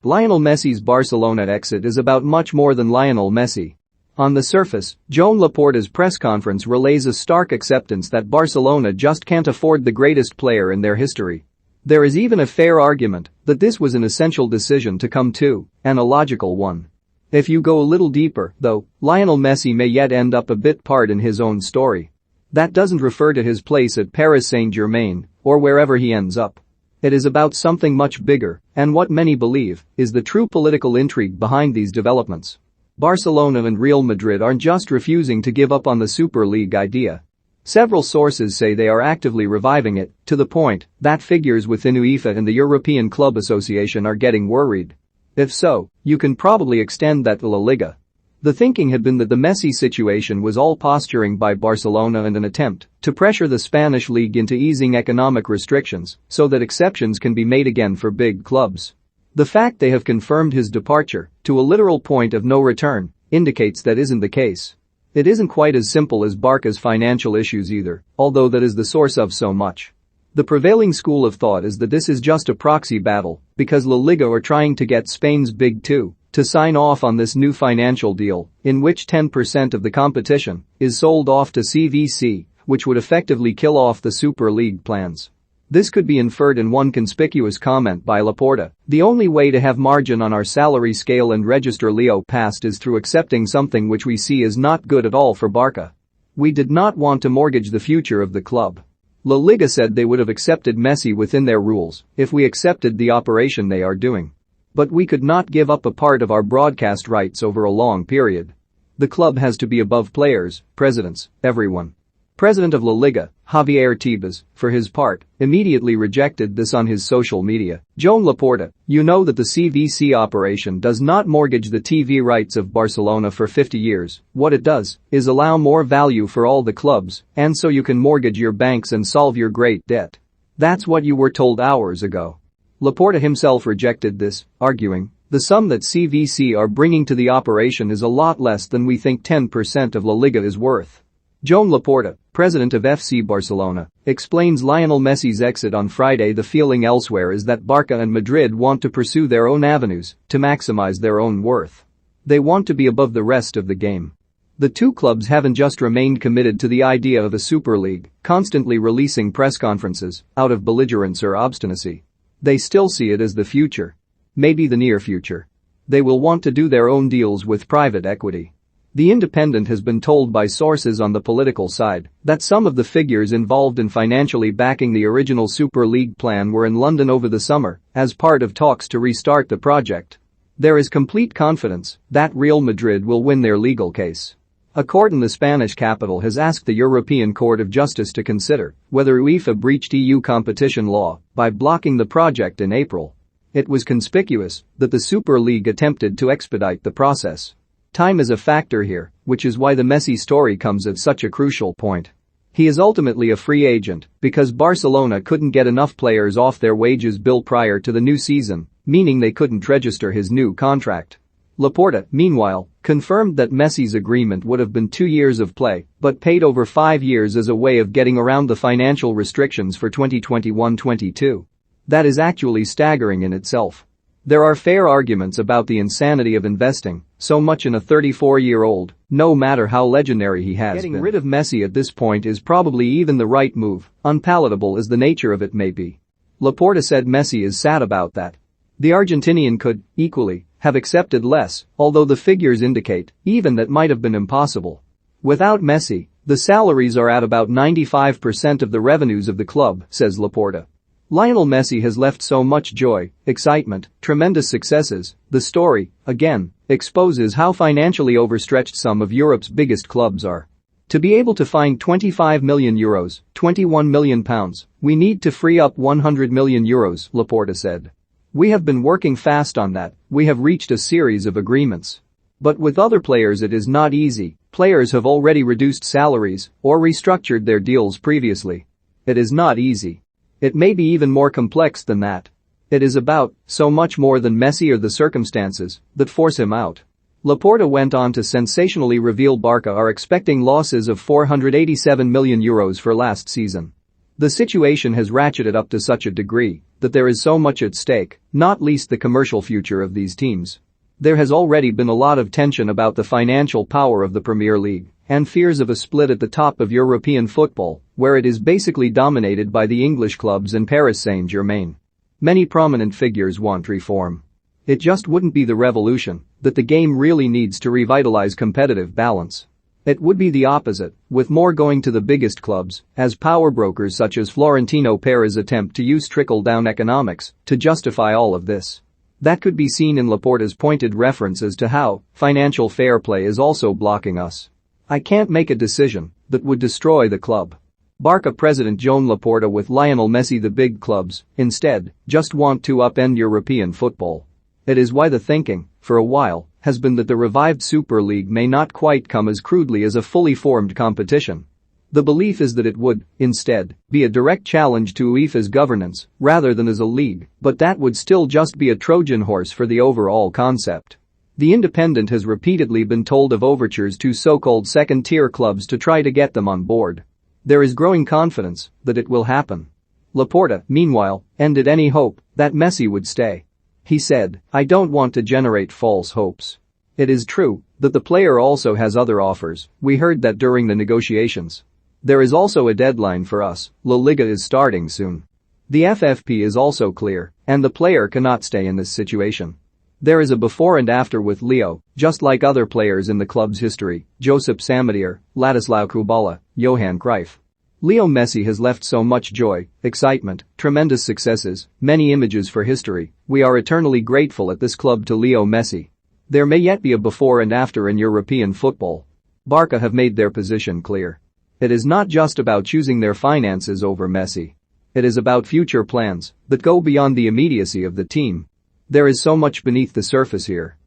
Lionel Messi's Barcelona exit is about much more than Lionel Messi. On the surface, Joan Laporta's press conference relays a stark acceptance that Barcelona just can't afford the greatest player in their history. There is even a fair argument that this was an essential decision to come to, and a logical one. If you go a little deeper, though, Lionel Messi may yet end up a bit part in his own story. That doesn't refer to his place at Paris Saint-Germain, or wherever he ends up. It is about something much bigger, and what many believe is the true political intrigue behind these developments. Barcelona and Real Madrid aren't just refusing to give up on the Super League idea. Several sources say they are actively reviving it, to the point that figures within UEFA and the European Club Association are getting worried. If so, you can probably extend that to La Liga. The thinking had been that the Messi situation was all posturing by Barcelona and an attempt to pressure the Spanish league into easing economic restrictions so that exceptions can be made again for big clubs. The fact they have confirmed his departure to a literal point of no return indicates that isn't the case. It isn't quite as simple as Barca's financial issues either, although that is the source of so much. The prevailing school of thought is that this is just a proxy battle because La Liga are trying to get Spain's Big Two to sign off on this new financial deal in which 10% of the competition is sold off to CVC, which would effectively kill off the Super League plans. This could be inferred in one conspicuous comment by Laporta: "The only way to have margin on our salary scale and register Leo past is through accepting something which we see is not good at all for Barca. We did not want to mortgage the future of the club." La Liga said they would have accepted Messi within their rules if we accepted the operation they are doing. But we could not give up a part of our broadcast rights over a long period. The club has to be above players, presidents, everyone. President of La Liga, Javier Tebas, for his part, immediately rejected this on his social media. Joan Laporta: "You know that the CVC operation does not mortgage the TV rights of Barcelona for 50 years. What it does is allow more value for all the clubs, and so you can mortgage your banks and solve your great debt. That's what you were told hours ago." Laporta himself rejected this, arguing, "The sum that CVC are bringing to the operation is a lot less than we think 10% of La Liga is worth." Joan Laporta, president of FC Barcelona, explains Lionel Messi's exit on Friday. "The feeling elsewhere is that Barca and Madrid want to pursue their own avenues to maximize their own worth. They want to be above the rest of the game. The two clubs haven't just remained committed to the idea of a Super League, constantly releasing press conferences out of belligerence or obstinacy. They still see it as the future. Maybe the near future. They will want to do their own deals with private equity." The Independent has been told by sources on the political side that some of the figures involved in financially backing the original Super League plan were in London over the summer as part of talks to restart the project. There is complete confidence that Real Madrid will win their legal case. A court in the Spanish capital has asked the European Court of Justice to consider whether UEFA breached EU competition law by blocking the project in April. It was conspicuous that the Super League attempted to expedite the process. Time is a factor here, which is why the Messi story comes at such a crucial point. He is ultimately a free agent because Barcelona couldn't get enough players off their wages bill prior to the new season, meaning they couldn't register his new contract. Laporta, meanwhile, confirmed that Messi's agreement would have been 2 years of play but paid over 5 years as a way of getting around the financial restrictions for 2021-22. That is actually staggering in itself. There are fair arguments about the insanity of investing so much in a 34-year-old, no matter how legendary he has been. Getting rid of Messi at this point is probably even the right move, unpalatable as the nature of it may be. Laporta said Messi is sad about that. The Argentinian could, equally, have accepted less, although the figures indicate even that might have been impossible. Without Messi, the salaries are at about 95% of the revenues of the club, says Laporta. Lionel Messi has left so much joy, excitement, tremendous successes. The story, again, exposes how financially overstretched some of Europe's biggest clubs are. To be able to find €25 million, £21 million, we need to free up €100 million, Laporta said. We have been working fast on that, we have reached a series of agreements. But with other players it is not easy, players have already reduced salaries or restructured their deals previously. It is not easy. It may be even more complex than that. It is about so much more than Messi or the circumstances that force him out. Laporta went on to sensationally reveal Barca are expecting losses of €487 million for last season. The situation has ratcheted up to such a degree that there is so much at stake, not least the commercial future of these teams. There has already been a lot of tension about the financial power of the Premier League and fears of a split at the top of European football, where it is basically dominated by the English clubs and Paris Saint-Germain. Many prominent figures want reform. It just wouldn't be the revolution that the game really needs to revitalize competitive balance. It would be the opposite, with more going to the biggest clubs, as power brokers such as Florentino Perez attempt to use trickle-down economics to justify all of this. That could be seen in Laporta's pointed reference as to how financial fair play is also blocking us. I can't make a decision that would destroy the club. Barca president Joan Laporta with Lionel Messi. The big clubs, instead, just want to upend European football. It is why the thinking, for a while, has been that the revived Super League may not quite come as crudely as a fully formed competition. The belief is that it would, instead, be a direct challenge to UEFA's governance rather than as a league, but that would still just be a Trojan horse for the overall concept. The Independent has repeatedly been told of overtures to so-called second-tier clubs to try to get them on board. There is growing confidence that it will happen. Laporta, meanwhile, ended any hope that Messi would stay. He said, "I don't want to generate false hopes. It is true that the player also has other offers. We heard that during the negotiations. There is also a deadline for us. La Liga is starting soon. The FFP is also clear, and the player cannot stay in this situation. There is a before and after with Leo, just like other players in the club's history, Josip Samatier, Ladislao Kubala, Johan Cruyff. Leo Messi has left so much joy, excitement, tremendous successes, many images for history. We are eternally grateful at this club to Leo Messi. There may yet be a before and after in European football." Barca have made their position clear. It is not just about choosing their finances over Messi. It is about future plans that go beyond the immediacy of the team. There is so much beneath the surface here.